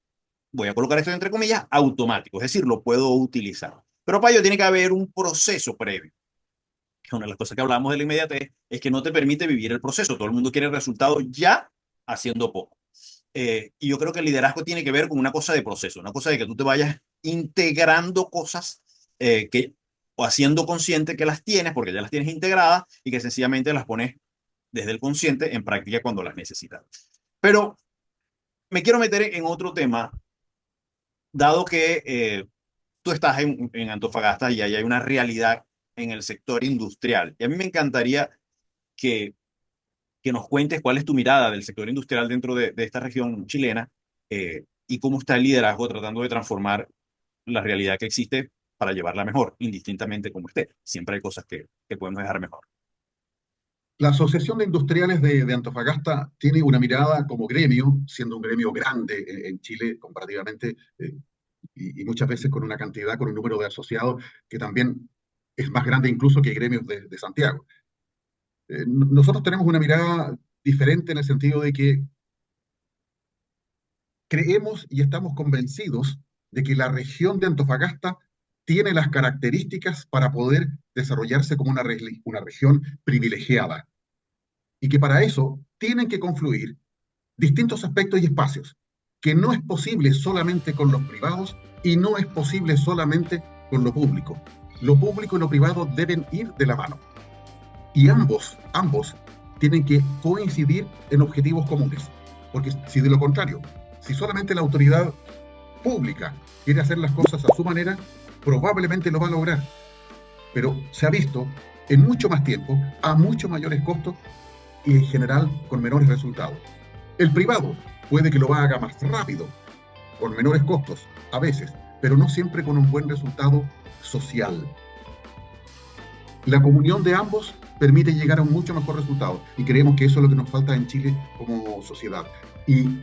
voy a colocar esto entre comillas, automático. Es decir, lo puedo utilizar. Pero para ello tiene que haber un proceso previo. Una de las cosas que hablamos de la inmediatez es que no te permite vivir el proceso. Todo el mundo quiere el resultado ya haciendo poco. Y yo creo que el liderazgo tiene que ver con una cosa de proceso, una cosa de que tú te vayas integrando cosas o haciendo consciente que las tienes, porque ya las tienes integradas y que sencillamente las pones desde el consciente en práctica cuando las necesitas. Pero me quiero meter en otro tema, dado que tú estás en Antofagasta y ahí hay una realidad en el sector industrial. Y a mí me encantaría que, que nos cuentes cuál es tu mirada del sector industrial dentro de esta región chilena y cómo está el liderazgo tratando de transformar la realidad que existe para llevarla mejor, indistintamente como esté. Siempre hay cosas que podemos dejar mejor. La Asociación de Industriales de Antofagasta tiene una mirada como gremio, siendo un gremio grande en Chile comparativamente, y muchas veces con una cantidad, con un número de asociados que también es más grande incluso que gremios de Santiago. Nosotros tenemos una mirada diferente en el sentido de que creemos y estamos convencidos de que la región de Antofagasta tiene las características para poder desarrollarse como una región privilegiada y que para eso tienen que confluir distintos aspectos y espacios, que no es posible solamente con los privados y no es posible solamente con lo público. Lo público y lo privado deben ir de la mano. Y ambos tienen que coincidir en objetivos comunes. Porque si de lo contrario, si solamente la autoridad pública quiere hacer las cosas a su manera, probablemente lo va a lograr, pero se ha visto en mucho más tiempo, a mucho mayores costos y en general con menores resultados. El privado puede que lo haga más rápido, con menores costos, a veces, pero no siempre con un buen resultado social. La comunión de ambos permite llegar a un mucho mejor resultado y creemos que eso es lo que nos falta en Chile como sociedad. Y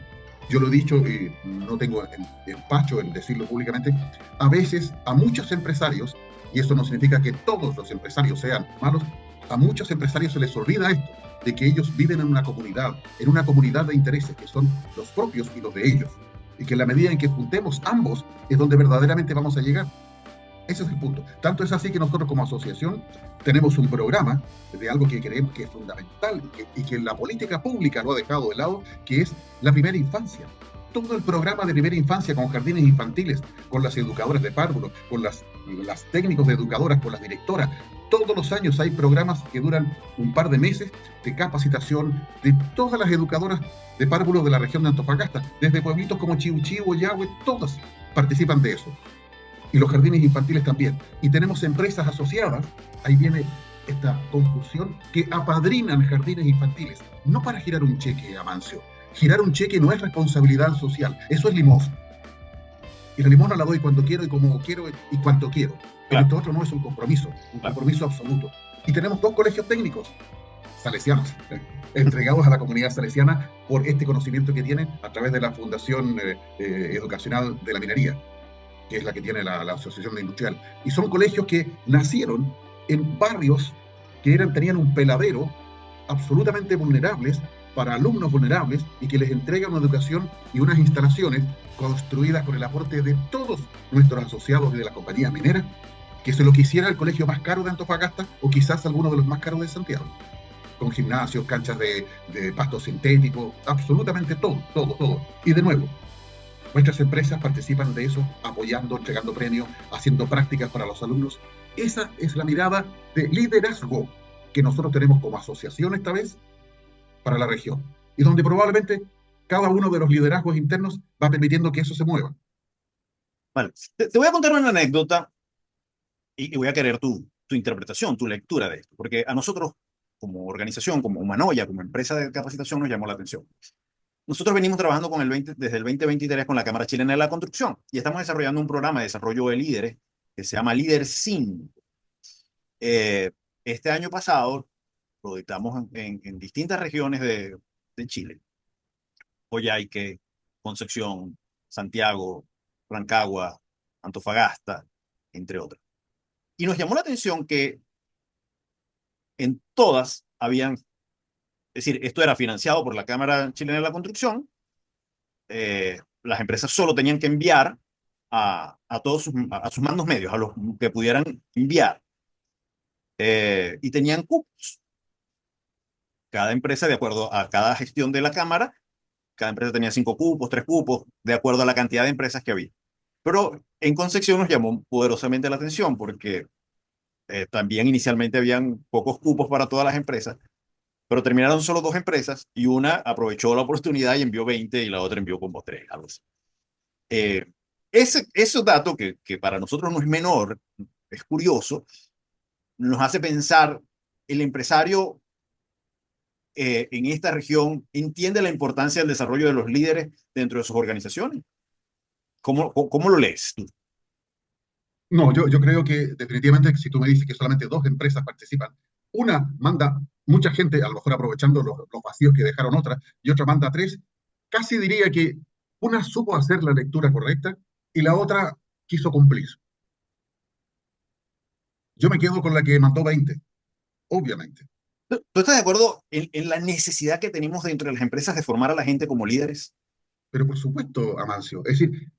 yo lo he dicho y no tengo empacho en decirlo públicamente, a veces a muchos empresarios, y eso no significa que todos los empresarios sean malos, a muchos empresarios se les olvida esto, de que ellos viven en una comunidad de intereses que son los propios y los de ellos. Y que en la medida en que juntemos ambos es donde verdaderamente vamos a llegar. Ese es el punto. Tanto es así que nosotros como asociación tenemos un programa de algo que creemos que es fundamental y que la política pública lo ha dejado de lado, que es la primera infancia. Todo el programa de primera infancia con jardines infantiles, con las educadoras de párvulos, con las técnicos de educadoras, con las directoras. Todos los años hay programas que duran un par de meses de capacitación de todas las educadoras de párvulos de la región de Antofagasta, desde pueblitos como Chiuchiu, Yahweh, todas participan de eso y los jardines infantiles también. Y tenemos empresas asociadas, ahí viene esta confusión, que apadrinan jardines infantiles, no para girar un cheque, Amancio. Girar un cheque no es responsabilidad social, eso es limosna. Y la limosna la doy cuando quiero y como quiero y cuanto quiero. Pero Claro, esto otro no es un compromiso absoluto. Y tenemos 2 colegios técnicos salesianos, entregados a la comunidad salesiana por este conocimiento que tienen a través de la Fundación Educacional de la Minería, que es la que tiene la Asociación Industrial. Y son colegios que nacieron en barrios que tenían un peladero absolutamente vulnerables para alumnos vulnerables y que les entrega una educación y unas instalaciones construidas con el aporte de todos nuestros asociados y de las compañías mineras, que se lo quisiera el colegio más caro de Antofagasta o quizás alguno de los más caros de Santiago, con gimnasios, canchas de pasto sintético, absolutamente todo, todo, todo. Y de nuevo, nuestras empresas participan de eso, apoyando, entregando premios, haciendo prácticas para los alumnos. Esa es la mirada de liderazgo que nosotros tenemos como asociación esta vez para la región. Y donde probablemente cada uno de los liderazgos internos va permitiendo que eso se mueva. vale. Te voy a contar una anécdota y voy a querer tu interpretación, tu lectura de esto, porque a nosotros, como organización, como Humanoya, como empresa de capacitación, nos llamó la atención. Nosotros venimos trabajando desde el 2023 con la Cámara Chilena de la Construcción y estamos desarrollando un programa de desarrollo de líderes que se llama Líder 5. Este año pasado lo dictamos en distintas regiones de Chile: Coyhaique, Concepción, Santiago, Rancagua, Antofagasta, entre otras. Y nos llamó la atención que en todas habían, es decir, esto era financiado por la Cámara Chilena de la Construcción. Las empresas solo tenían que enviar a todos a sus mandos medios, a los que pudieran enviar, y tenían cupos. Cada empresa, de acuerdo a cada gestión de la Cámara, cada empresa tenía 5 cupos, 3 cupos, de acuerdo a la cantidad de empresas que había. Pero en Concepción nos llamó poderosamente la atención porque también inicialmente habían pocos cupos para todas las empresas, pero terminaron solo 2 empresas y una aprovechó la oportunidad y envió 20 y la otra envió como 3, algo así. Eh, ese dato que para nosotros no es menor, es curioso, nos hace pensar: el empresario en esta región entiende la importancia del desarrollo de los líderes dentro de sus organizaciones. ¿Cómo lo lees tú? No, yo creo que definitivamente si tú me dices que solamente 2 empresas participan, una manda mucha gente, a lo mejor aprovechando los vacíos que dejaron otras, y otra manda 3, casi diría que una supo hacer la lectura correcta y la otra quiso cumplir. Yo me quedo con la que mandó 20, obviamente. ¿Tú estás de acuerdo en la necesidad que tenemos dentro de las empresas de formar a la gente como líderes? Pero por supuesto, Amancio, es decir,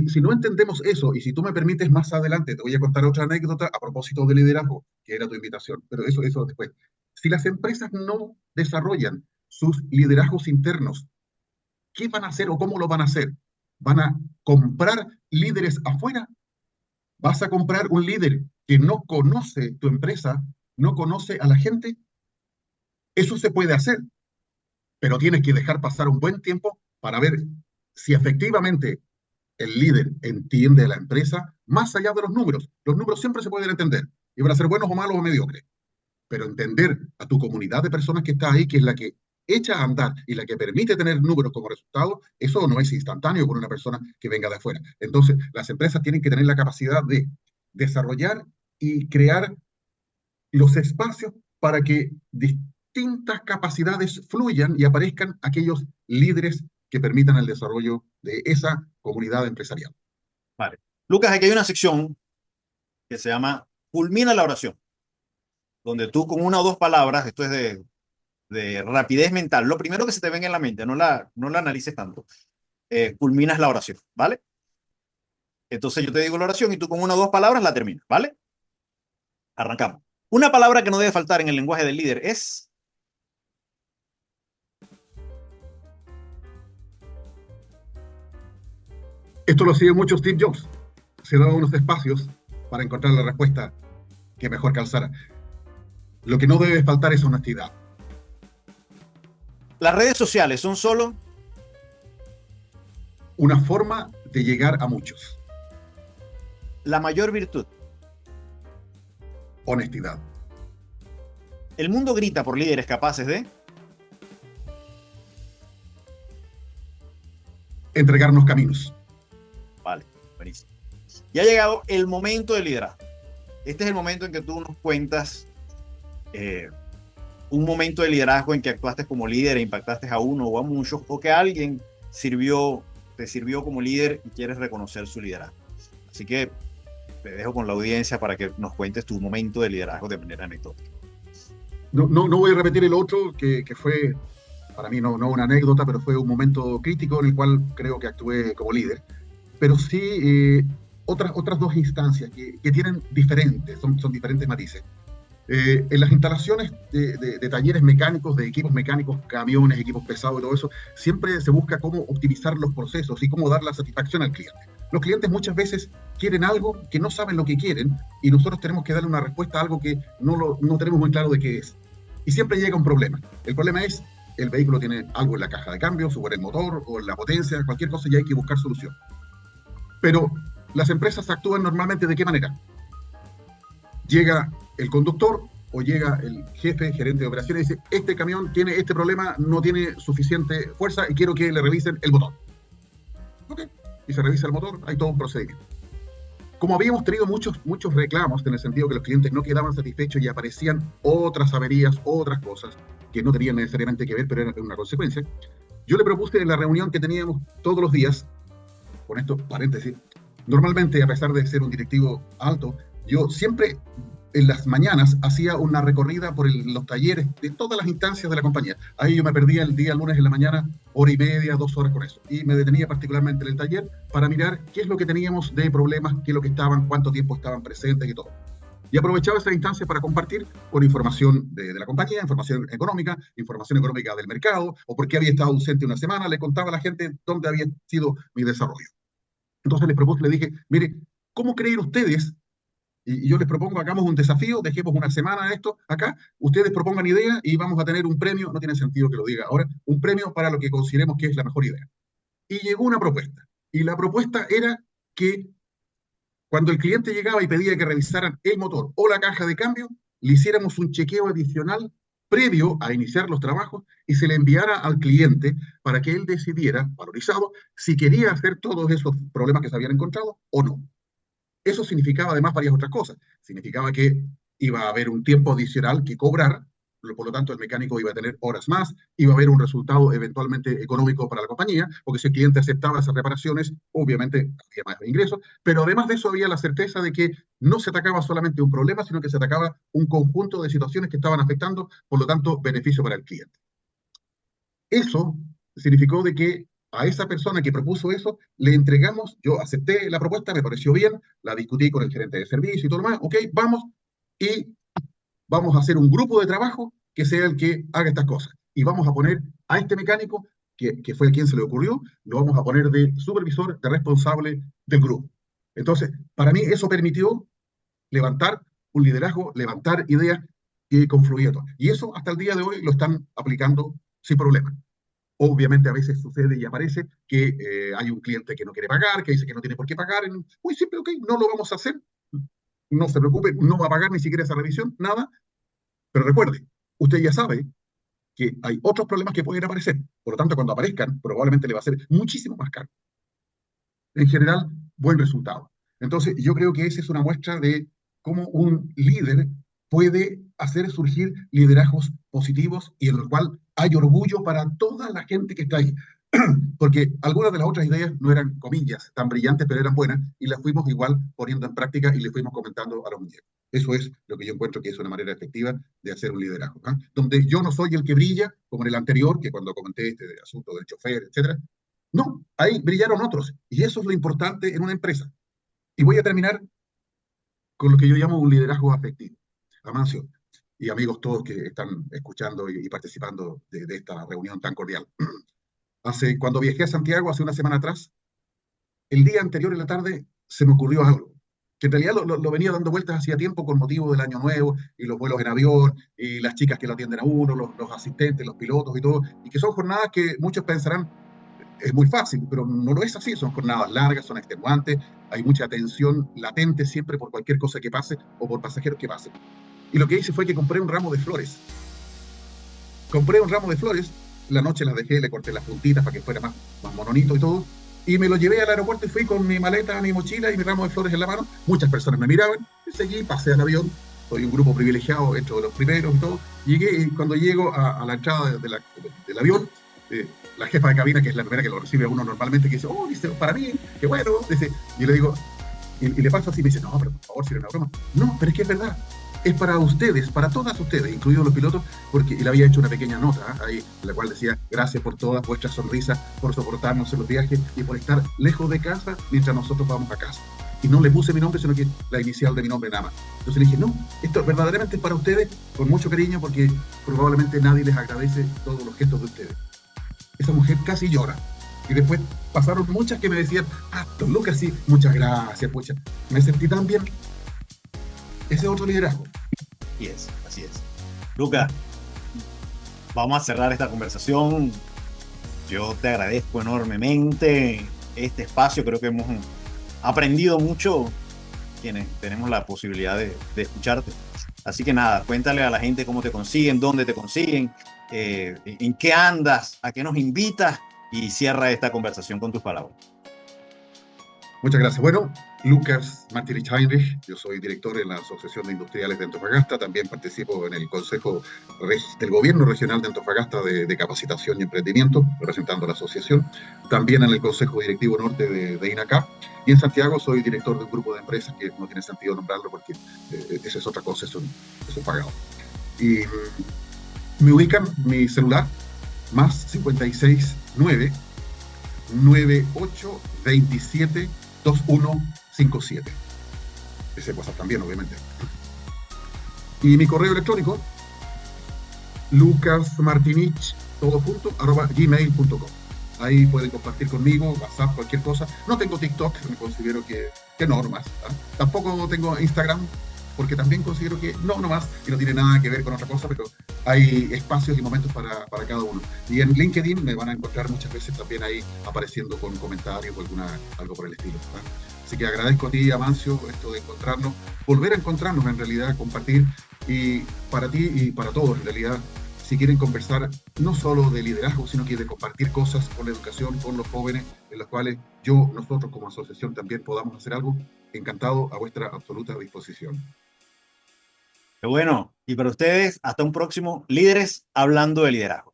si no entendemos eso, y si tú me permites más adelante, te voy a contar otra anécdota a propósito de liderazgo, que era tu invitación, pero eso después. Si las empresas no desarrollan sus liderazgos internos, ¿qué van a hacer o cómo lo van a hacer? ¿Van a comprar líderes afuera? ¿Vas a comprar un líder que no conoce tu empresa, no conoce a la gente? Eso se puede hacer, pero tienes que dejar pasar un buen tiempo para ver si efectivamente el líder entiende a la empresa más allá de los números. Los números siempre se pueden entender, y van a ser buenos o malos o mediocres, pero entender a tu comunidad de personas que está ahí, que es la que echa a andar y la que permite tener números como resultado, eso no es instantáneo con una persona que venga de afuera. Entonces, las empresas tienen que tener la capacidad de desarrollar y crear los espacios para que distintas capacidades fluyan y aparezcan aquellos líderes que permitan el desarrollo de esa comunidad empresarial. Vale. Lucas, aquí hay una sección que se llama Culmina la oración, donde tú con una o dos palabras, esto es de rapidez mental, lo primero que se te venga en la mente, no la analices tanto, culminas la oración, ¿vale? Entonces yo te digo la oración y tú con una o dos palabras la terminas, ¿vale? Arrancamos. Una palabra que no debe faltar en el lenguaje del líder es... Esto lo hacía mucho Steve Jobs. Se daba unos espacios para encontrar la respuesta que mejor calzara. Lo que no debe faltar es honestidad. Las redes sociales son solo... Una forma de llegar a muchos. La mayor virtud. Honestidad. El mundo grita por líderes capaces de... Entregarnos caminos. Vale, buenísimo. Y ha llegado el momento del liderazgo. Este es el momento en que tú nos cuentas un momento de liderazgo en que actuaste como líder e impactaste a uno o a muchos, o que alguien te sirvió como líder y quieres reconocer su liderazgo. Así que te dejo con la audiencia para que nos cuentes tu momento de liderazgo de manera anecdótica. No voy a repetir el otro, que fue, para mí no una anécdota, pero fue un momento crítico en el cual creo que actué como líder. Pero sí otras dos instancias que tienen diferentes, son diferentes matices. En las instalaciones de talleres mecánicos, de equipos mecánicos, camiones, equipos pesados y todo eso, siempre se busca cómo optimizar los procesos y cómo dar la satisfacción al cliente. Los clientes muchas veces quieren algo que no saben lo que quieren y nosotros tenemos que darle una respuesta a algo que no tenemos muy claro de qué es. Y siempre llega un problema. El problema es, el vehículo tiene algo en la caja de cambios o en el motor o en la potencia, cualquier cosa, y hay que buscar solución. Pero las empresas actúan normalmente ¿de qué manera? Llega el conductor o llega el jefe, gerente de operaciones y dice, este camión tiene este problema, no tiene suficiente fuerza y quiero que le revisen el motor. Ok, y se revisa el motor, hay todo un procedimiento. Como habíamos tenido muchos reclamos en el sentido que los clientes no quedaban satisfechos y aparecían otras averías, otras cosas que no tenían necesariamente que ver, pero eran una consecuencia, yo le propuse en la reunión que teníamos todos los días, con esto paréntesis, normalmente a pesar de ser un directivo alto, yo siempre en las mañanas hacía una recorrida por los talleres de todas las instancias de la compañía. Ahí yo me perdía el día lunes en la mañana, hora y media, 2 horas con eso. Y me detenía particularmente en el taller para mirar qué es lo que teníamos de problemas, qué es lo que estaban, cuánto tiempo estaban presentes y todo. Y aprovechaba esa instancia para compartir con información de la compañía, información económica del mercado, o por qué había estado ausente una semana, le contaba a la gente dónde había sido mi desarrollo. Entonces les propuse, les dije, mire, ¿cómo creen ustedes? Y yo les propongo, hagamos un desafío, dejemos una semana de esto acá, ustedes propongan ideas y vamos a tener un premio, no tiene sentido que lo diga ahora, un premio para lo que consideremos que es la mejor idea. Y llegó una propuesta. Y la propuesta era que cuando el cliente llegaba y pedía que revisaran el motor o la caja de cambio, le hiciéramos un chequeo adicional previo a iniciar los trabajos y se le enviara al cliente para que él decidiera, valorizado, si quería hacer todos esos problemas que se habían encontrado o no. Eso significaba además varias otras cosas. Significaba que iba a haber un tiempo adicional que cobrar, por lo tanto el mecánico iba a tener horas más, iba a haber un resultado eventualmente económico para la compañía, porque si el cliente aceptaba esas reparaciones, obviamente había más ingresos, pero además de eso había la certeza de que no se atacaba solamente un problema, sino que se atacaba un conjunto de situaciones que estaban afectando, por lo tanto, beneficio para el cliente. Eso significó de que a esa persona que propuso eso, le entregamos, yo acepté la propuesta, me pareció bien, la discutí con el gerente de servicio y todo lo demás, ok, vamos, y vamos a hacer un grupo de trabajo que sea el que haga estas cosas. Y vamos a poner a este mecánico, que fue a quien se le ocurrió, lo vamos a poner de supervisor, de responsable del grupo. Entonces, para mí eso permitió levantar un liderazgo, levantar ideas que confluyeron. Y eso hasta el día de hoy lo están aplicando sin problema. Obviamente a veces sucede y aparece que hay un cliente que no quiere pagar, que dice que no tiene por qué pagar. Muy simple, ok, no lo vamos a hacer. No se preocupe, no va a pagar ni siquiera esa revisión, nada. Pero recuerde, usted ya sabe que hay otros problemas que pueden aparecer. Por lo tanto, cuando aparezcan, probablemente le va a ser muchísimo más caro. En general, buen resultado. Entonces, yo creo que esa es una muestra de cómo un líder puede hacer surgir liderazgos positivos y en lo cual hay orgullo para toda la gente que está ahí. Porque algunas de las otras ideas no eran, comillas, tan brillantes, pero eran buenas y las fuimos igual poniendo en práctica y le fuimos comentando a los muñecos. Eso es lo que yo encuentro que es una manera efectiva de hacer un liderazgo. ¿Ah? Donde yo no soy el que brilla, como en el anterior, que cuando comenté este asunto del chofer, etcétera. No, ahí brillaron otros. Y eso es lo importante en una empresa. Y voy a terminar con lo que yo llamo un liderazgo afectivo. Amancio y amigos todos que están escuchando y participando de esta reunión tan cordial. Cuando viajé a Santiago hace una semana atrás, el día anterior en la tarde se me ocurrió algo, que en realidad lo venía dando vueltas hacía tiempo con motivo del Año Nuevo y los vuelos en avión y las chicas que lo atienden a uno, los asistentes, los pilotos y todo, y que son jornadas que muchos pensarán es muy fácil, pero no lo es así, son jornadas largas, son extenuantes, hay mucha tensión latente siempre por cualquier cosa que pase o por pasajeros que pasen. Y lo que hice fue que compré un ramo de flores. Compré un ramo de flores, la noche las dejé, le corté las puntitas para que fuera más mononito y todo, y me lo llevé al aeropuerto y fui con mi maleta, mi mochila y mi ramo de flores en la mano. Muchas personas me miraban, y seguí, pasé al avión, soy un grupo privilegiado, entre los primeros y todo. Llegué y cuando llego a la entrada del avión, la jefa de cabina, que es la primera que lo recibe a uno normalmente, que dice, oh, dice, para mí, qué bueno, dice, y yo le digo, y le paso así, me dice, no, pero por favor, si era una broma. No, pero es que es verdad, es para ustedes, para todas ustedes, incluidos los pilotos, porque le había hecho una pequeña nota ahí, en la cual decía, gracias por todas vuestras sonrisas, por soportarnos en los viajes y por estar lejos de casa mientras nosotros vamos a casa. Y no le puse mi nombre, sino que la inicial de mi nombre nada más. Entonces le dije, no, esto verdaderamente es para ustedes, con mucho cariño, porque probablemente nadie les agradece todos los gestos de ustedes. Esa mujer casi llora. Y después pasaron muchas que me decían, ah, don Lucas, sí, muchas gracias, pucha. Me sentí tan bien. Ese es otro liderazgo. Así es, así es. Lucas, vamos a cerrar esta conversación. Yo te agradezco enormemente este espacio. Creo que hemos aprendido mucho quienes tenemos la posibilidad de escucharte. Así que nada, cuéntale a la gente cómo te consiguen, dónde te consiguen, en qué andas, a qué nos invitas y cierra esta conversación con tus palabras. Muchas gracias. Bueno, Lucas Martinich Heinrich, yo soy director en la Asociación de Industriales de Antofagasta, también participo en el Consejo del Gobierno Regional de Antofagasta de Capacitación y Emprendimiento, representando a la asociación, también en el Consejo Directivo Norte de INACAP, y en Santiago soy director de un grupo de empresas que no tiene sentido nombrarlo porque esa es otra cosa, es un pagado. Y me ubican mi celular, más 569 9827 2157. Ese WhatsApp también, obviamente. Y mi correo electrónico, lucasmartinich, todo junto, @gmail.com. Ahí pueden compartir conmigo, WhatsApp, cualquier cosa. No tengo TikTok, me considero que normas. ¿Ah? Tampoco tengo Instagram, porque también considero que no nomás, y no tiene nada que ver con otra cosa, pero hay espacios y momentos para cada uno. Y en LinkedIn me van a encontrar muchas veces también ahí apareciendo con comentarios o algo por el estilo. ¿Ah? Así que agradezco a ti, Amancio, esto de encontrarnos, volver a encontrarnos en realidad, compartir, y para ti y para todos en realidad, si quieren conversar no solo de liderazgo, sino que de compartir cosas con la educación, con los jóvenes, en las cuales nosotros como asociación también podamos hacer algo, encantado, a vuestra absoluta disposición. Qué bueno. Y para ustedes, hasta un próximo Líderes Hablando de Liderazgo.